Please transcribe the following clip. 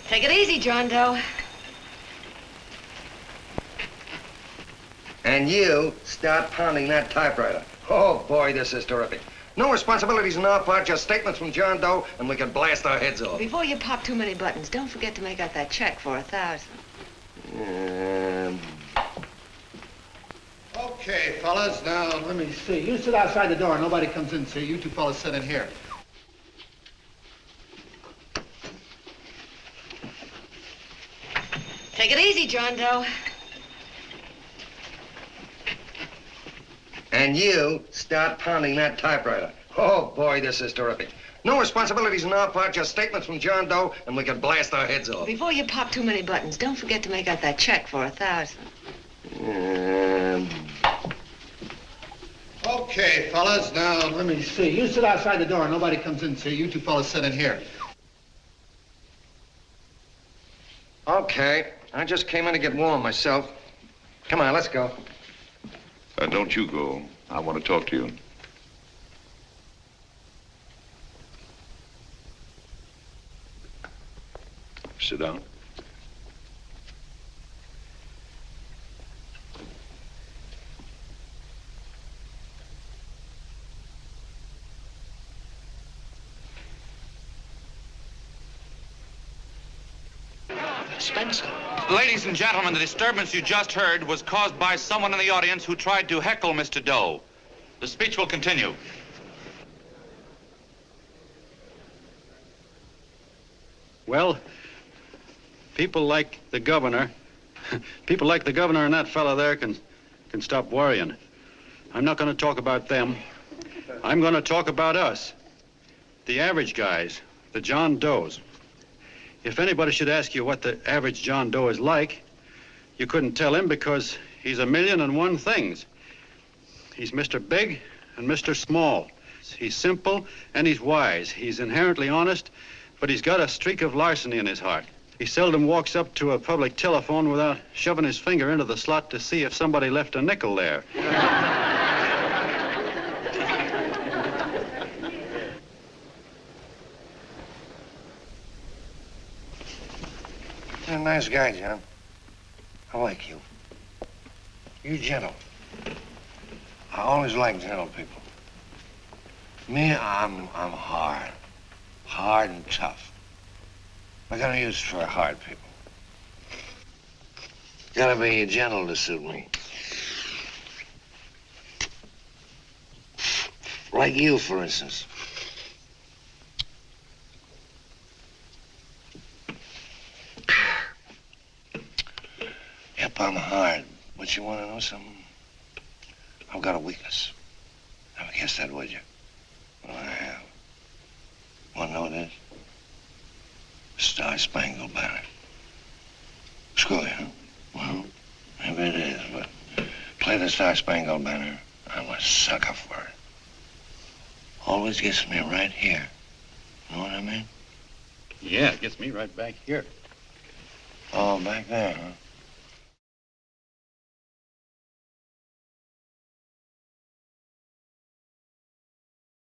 Take it easy, John Doe. And you start pounding that typewriter. Oh, boy, this is terrific. No responsibilities on our part, just statements from John Doe, and we can blast our heads off. Before you pop too many buttons, don't forget to make out that check for 1,000. Okay, fellas, now let me see. You sit outside the door. Nobody comes in, so you two fellas sit in here. Take it easy, John Doe. And you start pounding that typewriter. Oh, boy, this is terrific. No responsibilities on our part, just statements from John Doe, and we can blast our heads off. Before you pop too many buttons, don't forget to make out that check for 1,000. Okay, fellas, now let me see. You sit outside the door. Nobody comes in, so you two fellas sit in here. Okay, I just came in to get warm myself. Come on, let's go. Don't you go. I want to talk to you. Sit down. Spencer. Ladies and gentlemen, the disturbance you just heard was caused by someone in the audience who tried to heckle Mr. Doe. The speech will continue. Well, people like the governor and that fellow there can stop worrying. I'm not going to talk about them. I'm going to talk about us, the average guys, the John Does. If anybody should ask you what the average John Doe is like, you couldn't tell him because he's 1,000,001 things. He's Mr. Big and Mr. Small. He's simple and he's wise. He's inherently honest, but he's got a streak of larceny in his heart. He seldom walks up to a public telephone without shoving his finger into the slot to see if somebody left a nickel there. You're a nice guy, John. I like you. You're gentle. I always like gentle people. Me, I'm hard. Hard and tough. I got no use for hard people. Gotta be gentle to suit me. Like you, for instance. Yep, I'm hard. But you want to know something? I've got a weakness. Never guessed that, would you? Well, I have. Want to know what it is? Star-Spangled Banner. Screw you, huh? Well, maybe it is, but play the Star-Spangled Banner. I'm a sucker for it. Always gets me right here. Know what I mean? Yeah, it gets me right back here. Oh, back there, huh?